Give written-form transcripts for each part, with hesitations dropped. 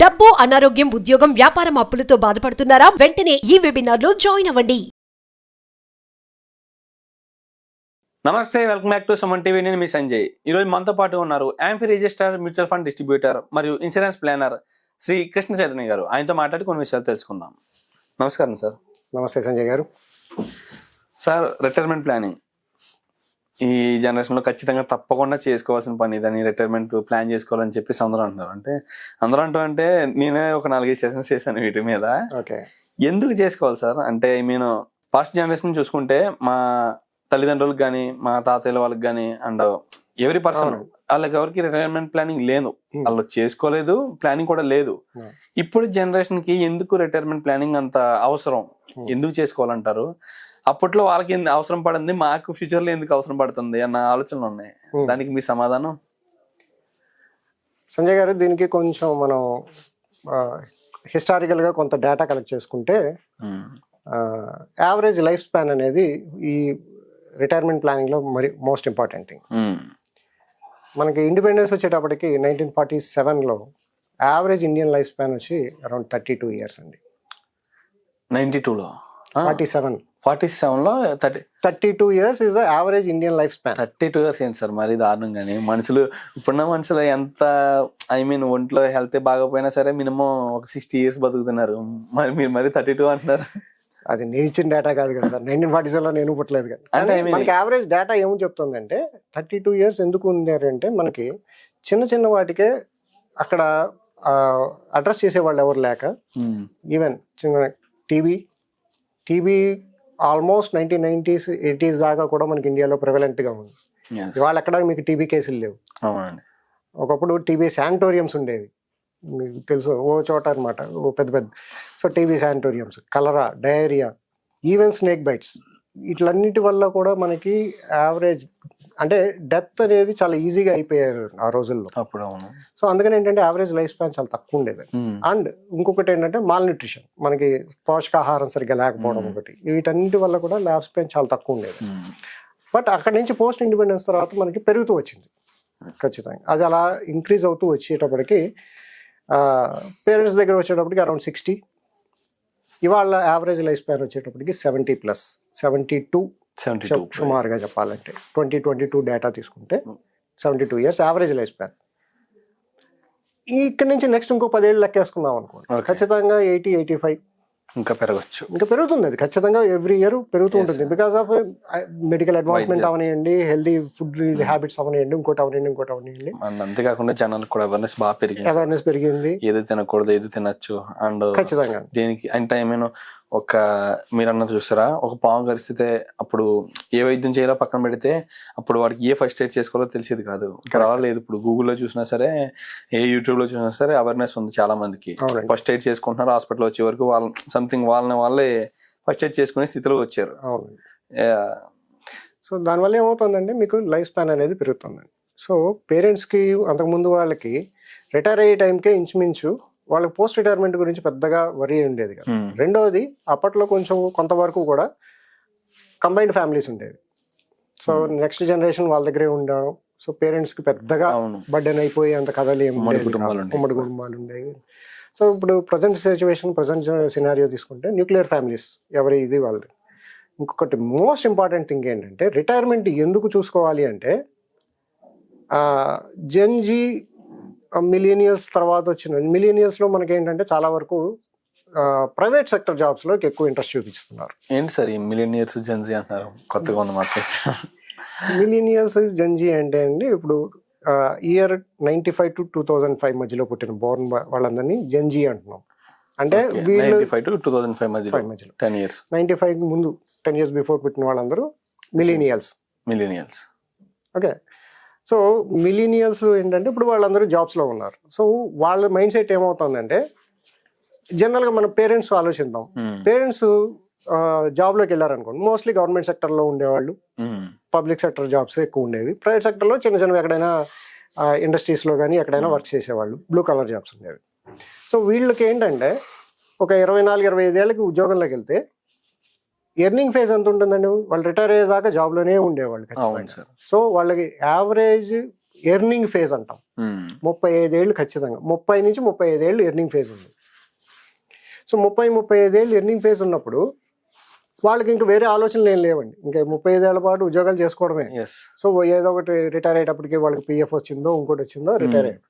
డబ్బు, అనారోగ్యం, ఉద్యోగం, వ్యాపారం అప్పులతో బాధపడుతున్నారా? వెంటనే ఈ వెబినార్ లో జాయిన్ అవ్వండి. నమస్తే, welcome back to Suman TV. నేను మీ సంజయ్. ఈరోజు మనతో పాటు ఉన్నారు amphi register mutual fund distributor మరియు ఇన్సూరెన్స్ ప్లానర్ శ్రీకృష్ణ చైతన్య గారు. ఆయనతో మాట్లాడి కొన్ని విషయాలు తెలుసుకుందాం. నమస్కారం సార్. నమస్తే సంజయ్ గారు. సార్, రిటైర్మెంట్ ప్లానింగ్ ఈ జనరేషన్లో ఖచ్చితంగా తప్పకుండా చేసుకోవాల్సిన పని. దాన్ని రిటైర్మెంట్ ప్లాన్ చేసుకోవాలని చెప్పేసి అందరూ అంటున్నారు. అంటే నేనే ఒక 4-5 సెషన్స్ చేశాను వీటి మీద. ఓకే, ఎందుకు చేసుకోవాలి సార్? అంటే నేను పాస్ట్ జనరేషన్ చూసుకుంటే మా తల్లిదండ్రులకు కానీ మా తాతయ్యల వాళ్ళకి కానీ అండ్ ఎవరి పర్సన్ వాళ్ళకి ఎవరికి రిటైర్మెంట్ ప్లానింగ్ లేదు, వాళ్ళు చేసుకోలేదు, ప్లానింగ్ కూడా లేదు. ఇప్పుడు జనరేషన్ కి ఎందుకు రిటైర్మెంట్ ప్లానింగ్ అంత అవసరం, ఎందుకు చేసుకోవాలంటారు? అప్పట్లో వాళ్ళకి అవసరం పడింది, మాకు ఫ్యూచర్ లో ఎందుకు అవసరం పడుతుంది అన్న ఆలోచనలు ఉన్నాయి. దానికి మీ సమాధానం? సంజయ్ గారు, దీనికి కొంచెం మనం హిస్టారికల్ గా కొంత డేటా కలెక్ట్ చేసుకుంటే యావరేజ్ లైఫ్ స్పాన్ అనేది ఈ రిటైర్మెంట్ ప్లానింగ్ లో మరి మోస్ట్ ఇంపార్టెంట్ థింగ్. మనకి ఇండిపెండెన్స్ వచ్చేటప్పటికి 1947లో యావరేజ్ ఇండియన్ లైఫ్ స్పాన్ వచ్చి అరౌండ్ 32 years అండి. 92లో 47లో 32 years is the average Indian life span. 32 years ఏంటి సార్, మరి దారుణంగానే. మనుషులు ఇప్పుడున్న మనుషులు ఎంత ఒంట్లో హెల్త్ బాగోపోయినా సరే మినిమం ఒక 60 years బతుకుతున్నారు. మీరు మరి 32 అంటున్నారు. అది నేను ఇచ్చిన డేటా కాదు కదా సార్. 1947లో నేను పుట్టలేదు కదా. అంటే మనకి యావరేజ్ డేటా ఏమని చెప్తుందంటే 32 years ఎందుకు ఉందంటే మనకి చిన్న చిన్న వాటికే అక్కడ అడ్రస్ చేసేవాళ్ళు ఎవరు లేక, ఈవెన్ చిన్న టీబీ ఆల్మోస్ట్ 1990s 80s దాకా కూడా మనకి ఇండియాలో ప్రివలెంట్ గా ఉంది. ఇవాళ ఎక్కడ మీకు టీబీ కేసులు లేవు. ఒకప్పుడు టీబీ శానిటోరియంస్ ఉండేవి, మీకు తెలుసు, ఓ చోట అనమాట, ఓ పెద్ద. సో టీబీ శానిటోరియంస్, కలరా, డయేరియా, ఈవెన్ స్నేక్ బైట్స్, ఇట్లన్నిటి వల్ల కూడా మనకి యావరేజ్ అంటే డెత్ అనేది చాలా ఈజీగా అయిపోయారు ఆ రోజుల్లో అప్పుడు. సో అందుకని ఏంటంటే యావరేజ్ లైఫ్ స్పాన్ చాలా తక్కువ ఉండేది. అండ్ ఇంకొకటి ఏంటంటే మాల్ న్యూట్రిషన్, మనకి పోషకాహారం సరిగ్గా లేకపోవడం ఒకటి, వీటన్నిటి వల్ల కూడా లైఫ్ స్పాన్ చాలా తక్కువ ఉండేది. బట్ అక్కడి నుంచి పోస్ట్ ఇండిపెండెన్స్ తర్వాత మనకి పెరుగుతూ వచ్చింది ఖచ్చితంగా. అది అలా ఇంక్రీజ్ అవుతూ వచ్చేటప్పటికి పేరెంట్స్ దగ్గర వచ్చేటప్పటికి అరౌండ్ 60. ఇవాళ యావరేజ్ లైఫ్ స్పాన్ వచ్చేటప్పటికి 70+, 72 సుమారుగా చెప్పాలంటే 2022 డేటా తీసుకుంటే 72 years యావరేజ్ లైఫ్ స్పాన్. ఇక్కడ నుంచి నెక్స్ట్ ఇంకో 10 ఏళ్ళు లెక్కేసుకున్నాం అనుకోండి, ఖచ్చితంగా 80-85 ఇంకా పెరగచ్చు. ఇంకా పెరుగుతుంది. అది ఖచ్చితంగా ఎవ్రీ ఇయర్ పెరుగుతూ ఉంటుంది. బికాస్ ఆఫ్ మెడికల్ అడ్వాన్స్మెంట్ అవనివ్వండి, హెల్దీ ఫుడ్ హ్యాబిట్స్ అవనివ్వండి, ఇంకోటి అవనివ్వండి. అంతేకాకుండా జనాలకు కూడా అవేర్నెస్ బాగా పెరిగింది. ఏది తినకూడదు, ఏది తినచ్చు. అండ్ ఖచ్చితంగా దీనికి అంటే ఒక మీరు అన్నది చూసారా, ఒక పాము పరిస్థితి అప్పుడు ఏ వైద్యం చేయాలో పక్కన పెడితే అప్పుడు వాడికి ఏ ఫస్ట్ ఎయిడ్ చేసుకోవాలో తెలిసేది కాదు. రాలేదు. ఇప్పుడు గూగుల్లో చూసినా సరే, ఏ యూట్యూబ్ లో చూసినా సరే అవేర్నెస్ ఉంది చాలా మందికి. ఫస్ట్ ఎయిడ్ చేసుకుంటున్నారు, హాస్పిటల్ వచ్చే వరకు వాళ్ళే ఫస్ట్ ఎయిడ్ చేసుకునే స్థితిలో వచ్చారు. సో దానివల్ల ఏమవుతుందంటే మీకు లైఫ్ స్పాన్ అనేది పెరుగుతుందండి. సో పేరెంట్స్కి అంతకుముందు వాళ్ళకి రిటైర్ అయ్యే టైంకే ఇంచుమించు వాళ్ళకి పోస్ట్ రిటైర్మెంట్ గురించి పెద్దగా వరి ఉండేది కదా. రెండవది, అప్పట్లో కొంచెం కొంతవరకు కూడా కంబైన్డ్ ఫ్యామిలీస్ ఉండేవి. సో నెక్స్ట్ జనరేషన్ వాళ్ళ దగ్గరే ఉండడం. సో పేరెంట్స్కి పెద్దగా బర్డెన్ అయిపోయి అంత కథలు ఏమి, ఉమ్మడి కుటుంబాలు ఉండేవి. సో ఇప్పుడు ప్రజెంట్ సినారియో తీసుకుంటే న్యూక్లియర్ ఫ్యామిలీస్ ఎవరి ఇది వాళ్ళది. ఇంకొకటి మోస్ట్ ఇంపార్టెంట్ థింగ్ ఏంటంటే రిటైర్మెంట్ ఎందుకు చూసుకోవాలి అంటే జెన్జీ మిలీనియల్స్ తర్వాత వచ్చిన మిలీనియల్స్లో మనకి ఏంటంటే చాలా వరకు ప్రైవేట్ సెక్టర్ జాబ్స్లో ఎక్కువ ఇంట్రెస్ట్ చూపిస్తున్నారు. ఏంటి సార్ ఈ మిలీనియర్స్ జెన్జీ అంటున్నారు, కొత్తగా ఉంది మాకు. మిలీనియల్స్ జెన్జీ అంటే అండి, ఇప్పుడు ఇయర్ 95 to 2005 మధ్యలో పుట్టిన బోర్న్ వాళ్ళందరినీ జెన్జీ అంటున్నాం. అంటే వీళ్ళు 95 to 2005 మధ్యలో 10 years, 95 ముందు 10 years బిఫోర్ పుట్టిన వాళ్ళందరూ మిలీనియల్స్. ఓకే, సో మిలీనియల్స్ ఏంటంటే ఇప్పుడు వాళ్ళందరూ జాబ్స్లో ఉన్నారు. సో వాళ్ళ మైండ్ సెట్ ఏమవుతుందంటే, జనరల్గా మన పేరెంట్స్ ఆలోచిద్దాం. పేరెంట్స్ జాబ్లోకి వెళ్ళారనుకోండి, మోస్ట్లీ గవర్నమెంట్ సెక్టర్లో ఉండేవాళ్ళు, పబ్లిక్ సెక్టర్ జాబ్స్ ఎక్కువ ఉండేవి. ప్రైవేట్ సెక్టర్లో చిన్న ఎక్కడైనా ఇండస్ట్రీస్లో కానీ ఎక్కడైనా వర్క్ చేసేవాళ్ళు, బ్లూ కలర్ జాబ్స్ ఉండేవి. సో వీళ్ళకి ఏంటంటే ఒక 24-25 ఏళ్ళకి ఉద్యోగంలోకి వెళ్తే ఎర్నింగ్ ఫేజ్ ఎంత ఉంటుందండి, వాళ్ళు రిటైర్ అయ్యేదాకా జాబ్లోనే ఉండేవాళ్ళు ఖచ్చితంగా. సో వాళ్ళకి యావరేజ్ ఎర్నింగ్ ఫేజ్ అంటాం. 35 ఏళ్ళు ఖచ్చితంగా, 30 నుంచి 35 ఏళ్ళు ఎర్నింగ్ ఫేజ్ ఉంది. సో 35 ఏళ్ళు ఎర్నింగ్ ఫేజ్ ఉన్నప్పుడు వాళ్ళకి ఇంకా వేరే ఆలోచనలు ఏం లేవండి. ఇంకా 35 ఏళ్ల పాటు ఉద్యోగాలు చేసుకోవడమే. సో ఏదో ఒకటి రిటైర్ అయ్యేటప్పటికి వాళ్ళకి పిఎఫ్ వచ్చిందో ఇంకోటి వచ్చిందో రిటైర్ అయ్యాడు.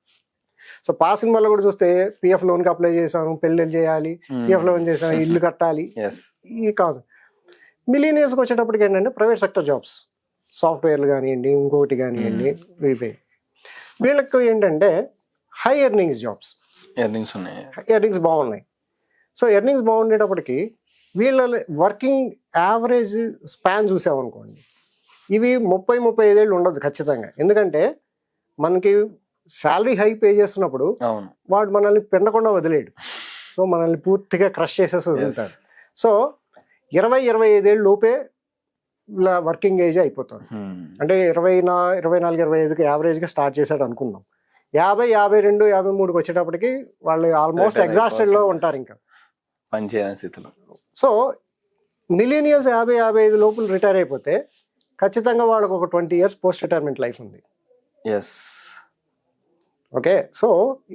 సో పాస్ సినిమాలో కూడా చూస్తే పిఎఫ్ లోన్కి అప్లై చేసాము, పెళ్ళిళ్ళు చేయాలి, పిఎఫ్ లోన్ చేసాము, ఇల్లు కట్టాలి, ఈ కాదు. మిలీనియర్స్కి వచ్చేటప్పటికి ఏంటంటే ప్రైవేట్ సెక్టర్ జాబ్స్, సాఫ్ట్వేర్లు కానివ్వండి, ఇంకోటి కానివ్వండి, వీళ్ళకి ఏంటంటే హై ఎర్నింగ్స్ జాబ్స్, ఎర్నింగ్స్ బాగున్నాయి. సో ఎర్నింగ్స్ బాగుండేటప్పటికి వీళ్ళ వర్కింగ్ యావరేజ్ స్పాన్ చూసామనుకోండి, ఇవి 30-35 ఏళ్ళు ఉండదు ఖచ్చితంగా. ఎందుకంటే మనకి శాలరీ హై పే చేస్తున్నప్పుడు వాడు మనల్ని పెండకుండా వదిలేడు. సో మనల్ని పూర్తిగా క్రష్ చేసేసి వదులుతాడు. సో 20-25 ఏళ్ళు లోపే ఇలా వర్కింగ్ ఏజ్ అయిపోతుంది. అంటే 24-25కి యావరేజ్గా స్టార్ట్ చేశాడు అనుకుందాం. 50, 52, 53కి వచ్చేటప్పటికి వాళ్ళు ఆల్మోస్ట్ ఎగ్జాస్టెడ్లో ఉంటారు, ఇంకా పనిచేయని స్థితిలో. సో మిలీనియల్స్ 50-55 లోపల రిటైర్ అయిపోతే ఖచ్చితంగా వాళ్ళకు ఒక 20 years పోస్ట్ రిటైర్మెంట్ లైఫ్ ఉంది. ఓకే, సో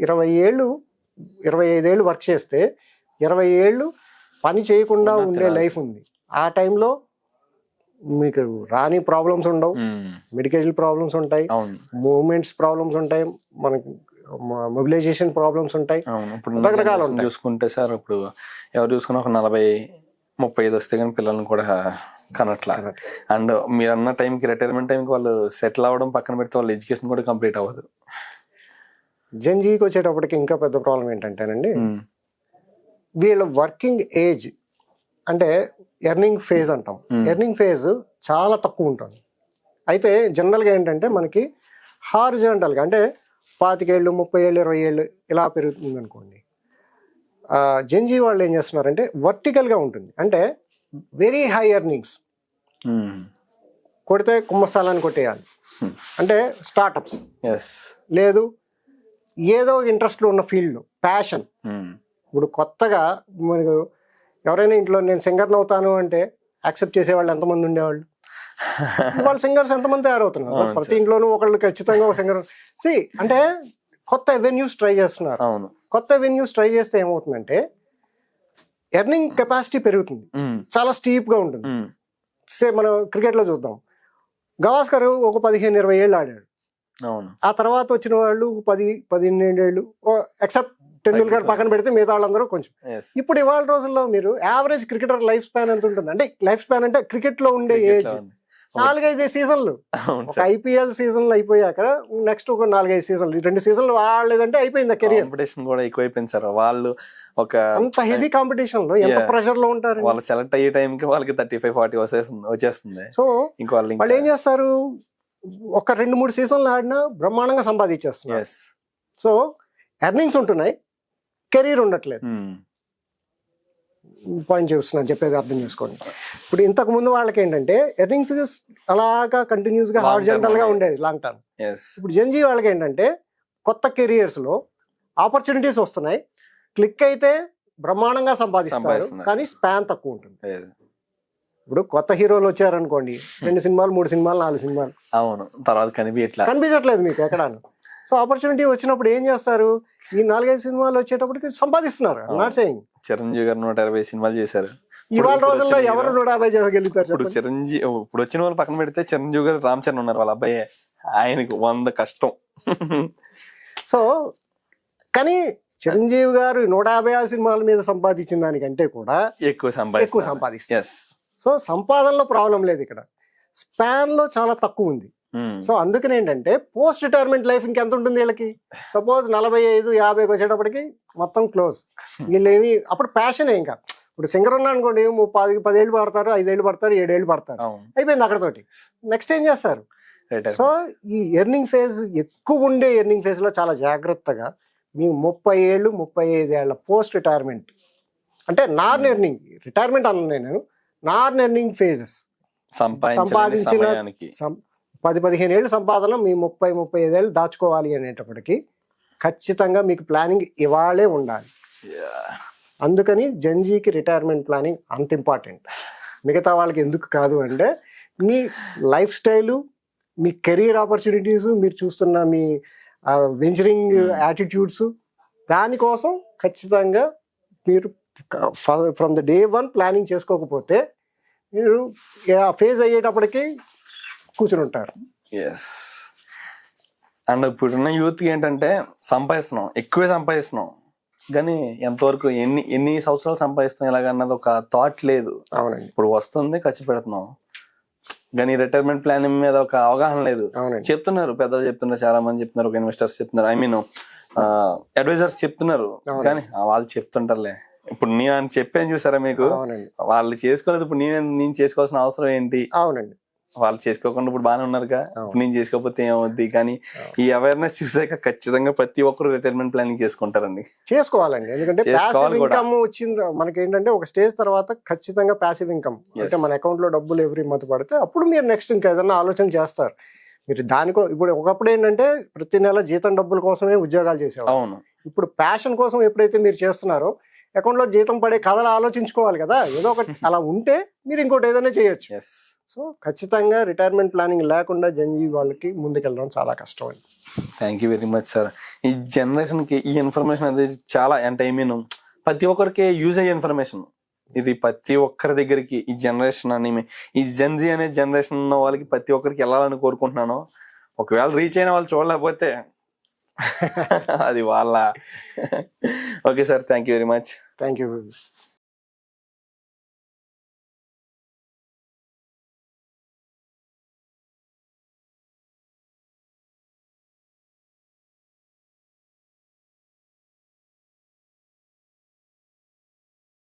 25 ఏళ్ళు వర్క్ చేస్తే 20 ఏళ్ళు పని చేయకుండా ఉండే లైఫ్ ఉంది. ఆ టైంలో మీకు రాని ప్రాబ్లమ్స్ ఉండవు, మెడికల్ ప్రాబ్లమ్స్ ఉంటాయి, మూవ్మెంట్స్ ప్రాబ్లమ్స్ ఉంటాయి, మనకి మొబిలైజేషన్ ప్రాబ్లమ్స్ ఉంటాయి, రకరకాలు ఉంటాయి. చూసుకుంటే సార్ ఇప్పుడు ఎవరు చూసుకున్నా ఒక 40-35 వస్తే కానీ పిల్లల్ని కూడా కనట్లా. అండ్ మీరు అన్న టైంకి, రిటైర్మెంట్ టైంకి వాళ్ళు సెటిల్ అవ్వడం పక్కన పెడితే వాళ్ళ ఎడ్యుకేషన్ కూడా కంప్లీట్ అవ్వదు. జెన్జీకి వచ్చేటప్పటికి ఇంకా పెద్ద ప్రాబ్లం ఏంటంటేనండి, వీళ్ళ వర్కింగ్ ఏజ్ అంటే ఎర్నింగ్ ఫేజ్ అంటాం, ఎర్నింగ్ ఫేజ్ చాలా తక్కువ ఉంటుంది. అయితే జనరల్గా ఏంటంటే మనకి హారిజాంటల్గా అంటే 25 ఏళ్ళు, 30 ఏళ్ళు, 20 ఏళ్ళు ఇలా పెరుగుతుంది అనుకోండి. జెన్జీ వాళ్ళు ఏం చేస్తున్నారంటే వర్టికల్గా ఉంటుంది. అంటే వెరీ హై ఎర్నింగ్స్, కొడితే కుంభస్థలాన్ని కొట్టేయాలి. అంటే స్టార్టప్స్ లేదు, ఏదో ఇంట్రెస్ట్లో ఉన్న ఫీల్డ్, ప్యాషన్. ఇప్పుడు కొత్తగా మనకు ఎవరైనా ఇంట్లో నేను సింగర్ని అవుతాను అంటే యాక్సెప్ట్ చేసేవాళ్ళు ఎంతమంది ఉండేవాళ్ళు? వాళ్ళు సింగర్స్ ఎంతమంది తయారవుతున్నారు? ప్రతి ఇంట్లోనూ ఒకళ్ళు ఖచ్చితంగా ఒక సింగర్. అంటే కొత్త అవెన్యూస్ ట్రై చేస్తున్నారు. కొత్త అవెన్యూస్ ట్రై చేస్తే ఏమవుతుందంటే ఎర్నింగ్ కెపాసిటీ పెరుగుతుంది, చాలా స్టీప్ గా ఉంటుంది. మనం క్రికెట్ లో చూద్దాం, గవాస్కర్ ఒక 15-20 ఏళ్ళు ఆడాడు. ఆ తర్వాత వచ్చిన వాళ్ళు 10-12 ఏళ్ళు, ఎక్సెప్ట్ టెండూల్కర్ పక్కన పెడితే మిగతా వాళ్ళందరూ కొంచెం. ఇప్పుడు ఇవాళ రోజుల్లో మీరు యావరేజ్ క్రికెటర్ లైఫ్ స్పాన్ ఎంత ఉంటుంది అంటే, లైఫ్ స్పాన్ అంటే క్రికెట్ లో ఉండే ఏజ్ 4-5 సీజన్లు. ఒక ఐపీఎల్ సీజన్లు అయిపోయాక నెక్స్ట్ ఒక 4-5 సీజన్లు, 2 సీజన్లు ఆడలేదంటే అయిపోయింది కెరియర్. కాంపిటీషన్ కూడా ఎక్కువైపోయింది సార్. వాళ్ళు ఒక అంత హెవీ కాంపిటీషన్ లో ఎంత ప్రెషర్ లో ఉంటారు. వాళ్ళు సెలెక్ట్ అయ్యే టైంకి వాళ్ళకి 35-40 వచ్చేస్తుంది. సో వాళ్ళు ఏం చేస్తారు, ఒక 2-3 సీజన్లు ఆడినా బ్రహ్మాండంగా సంపాదించేస్తున్నారు. సో ఎర్నింగ్స్ ఉంటున్నాయి, కెరీర్ ఉండట్లేదు. పాయింట్ చూస్తున్నాను, చెప్పేది అర్థం చేసుకోండి. ఇప్పుడు ఇంతకు ముందు వాళ్ళకి ఏంటంటే ఎర్నింగ్స్ అలాగా కంటిన్యూస్ గా హారిజాంటల్ గా ఉండేది లాంగ్ టర్మ్. ఇప్పుడు జెన్జీ వాళ్ళకి ఏంటంటే కొత్త కెరియర్స్ లో ఆపర్చునిటీస్ వస్తున్నాయి, క్లిక్ అయితే బ్రహ్మాండంగా సంపాదిస్తారు, కానీ స్పాన్ తక్కువ ఉంటుంది. ఇప్పుడు కొత్త హీరోలు వచ్చారనుకోండి, 2 సినిమాలు, 3 సినిమాలు, 4 సినిమాలు, అవును, తర్వాత కనిపించట్లేదు మీకు ఎక్కడాను. సో ఆపర్చునిటీ వచ్చినప్పుడు ఏం చేస్తారు, ఈ 4-5 సినిమాలు వచ్చేటప్పటికి సంపాదిస్తున్నారు. నాట్ సేయింగ్ చిరంజీవి గారు 120 సినిమాలు చేశారు. ఇవాళ రోజుల్లో ఎవరు 150 చేయగలుగుతారు? ఇప్పుడు ఇప్పుడు వచ్చిన వాళ్ళు పక్కన పెడితే చిరంజీవి గారు, రామ్ చరణ్ ఉన్నారు, వాళ్ళ అబ్బాయి, ఆయనకి 100 కష్టం. సో కానీ చిరంజీవి గారు 150 సినిమాల మీద సంపాదించిన దానికంటే కూడా ఎక్కువ సంపాదిస్తారు. సో సంపాదనలో ప్రాబ్లం లేదు, ఇక్కడ స్పాన్ లో చాలా తక్కువ ఉంది. సో అందుకని ఏంటంటే పోస్ట్ రిటైర్మెంట్ లైఫ్ ఇంకెంత ఉంటుంది వీళ్ళకి? సపోజ్ 45-50కి వచ్చేటప్పటికి మొత్తం క్లోజ్. వీళ్ళేమి అప్పుడు ప్యాషనే. ఇంకా ఇప్పుడు సింగర్ ఉన్నా అనుకోండి, 10 ఏళ్ళు పడతారు, 5 ఏళ్ళు పడతారు, 7 ఏళ్ళు పడతారు, అయిపోయింది అక్కడతోటి. నెక్స్ట్ ఏం చేస్తారు? సో ఈ ఎర్నింగ్ ఫేజ్ ఎక్కువ ఉండే ఎర్నింగ్ ఫేజ్ లో చాలా జాగ్రత్తగా మీ 30 ఏళ్ళు, 35 ఏళ్ళ పోస్ట్ రిటైర్మెంట్ అంటే నాన్ ఎర్నింగ్ రిటైర్మెంట్ అన్న నేను, నాన్ ఎర్నింగ్ ఫేజెస్ సంపాదించిన 10-15 ఏళ్ళు సంపాదన మీ 30-35 ఏళ్ళు దాచుకోవాలి అనేటప్పటికి ఖచ్చితంగా మీకు ప్లానింగ్ ఇవాళే ఉండాలి. అందుకని జెన్జీకి రిటైర్మెంట్ ప్లానింగ్ అంత ఇంపార్టెంట్. మిగతా వాళ్ళకి ఎందుకు కాదు అంటే, మీ లైఫ్ స్టైలు, మీ కెరీర్ ఆపర్చునిటీస్, మీరు చూస్తున్న మీ వెంచరింగ్ యాటిట్యూడ్స్, దానికోసం ఖచ్చితంగా మీరు ఫ్రమ్ ద డే 1 ప్లానింగ్ చేసుకోకపోతే మీరు ఫేజ్ అయ్యేటప్పటికి కూర్చుని ఉంటారు. ఎస్. అండ్ ఇప్పుడున్న యూత్కి ఏంటంటే ఎక్కువే సంపాదిస్తున్నాం, కానీ ఎంతవరకు ఎన్ని సంవత్సరాలు సంపాదిస్తాం ఎలాగన్నది ఒక థాట్ లేదు. అవునండి. ఇప్పుడు వస్తుంది, ఖర్చు పెడుతున్నాం, కానీ రిటైర్మెంట్ ప్లాన్ మీద ఒక అవగాహన లేదు. చెప్తున్నారు, పెద్దలు చెప్తున్నారు, చాలా మంది చెప్తున్నారు, ఒక ఇన్వెస్టర్స్ చెప్తున్నారు, అడ్వైజర్స్ చెప్తున్నారు, కానీ వాళ్ళు చెప్తుంటారులే. ఇప్పుడు నేను చెప్పాను చూసారా మీకు, వాళ్ళు చేసుకోలేదు, ఇప్పుడు నేను చేసుకోవాల్సిన అవసరం ఏంటి? అవునండి. వాళ్ళు చేసుకోకుండా ఇప్పుడు బాగానే ఉన్నారుగా, ఇప్పుడు నేను చేసుకోకపోతే ఏమవుద్ది? కానీ ఈ అవేర్నెస్ చూసాక ఖచ్చితంగా ప్రతి ఒక్కరు రిటైర్మెంట్ ప్లానింగ్ చేసుకుంటారండి. చేసుకోవాలండి, ఎందుకంటే ప్యాసివ్ ఇన్కమ్ వచ్చింది మనకి. ఏంటంటే ఒక స్టేజ్ తర్వాత ఖచ్చితంగా ప్యాసివ్ ఇన్కమ్ అంటే మన అకౌంట్ లో డబ్బులు ఎవ్రీ మంత్ పడితే అప్పుడు మీరు నెక్స్ట్ ఇంకా ఏదైనా ఆలోచన చేస్తారు. మీరు ఇప్పుడు ఒకప్పుడు ఏంటంటే ప్రతి నెల జీతం డబ్బుల కోసమే ఉద్యోగాలు చేసేవారు. అవును. ఇప్పుడు ప్యాషన్ కోసం ఎప్పుడైతే మీరు చేస్తున్నారో అకౌంట్ లో జీతం పడే కథలు ఆలోచించుకోవాలి కదా, ఏదో ఒకటి అలా ఉంటే మీరు ఇంకోటి ఏదైనా చేయొచ్చు. సో ఖచ్చితంగా రిటైర్మెంట్ ప్లానింగ్ లేకుండా జంజీ వాళ్ళకి ముందుకెళ్ళడం చాలా కష్టం అండి. Thank you very much sir. ఈ జనరేషన్ కి ఈ ఇన్ఫర్మేషన్ అనేది చాలా, అంటే ప్రతి ఒక్కరికి యూజ్ అయ్యే ఇన్ఫర్మేషన్ ఇది. ప్రతి ఒక్కరి దగ్గరికి ఈ జనరేషన్ అని, ఈ జెన్జీ అనే జనరేషన్ ఉన్న వాళ్ళకి ప్రతి ఒక్కరికి వెళ్ళాలని కోరుకుంటున్నాను. ఒకవేళ రీచ్ అయిన వాళ్ళు చూడలేకపోతే అది వాళ్ళ. Okay sir, thank you very much. Thank you.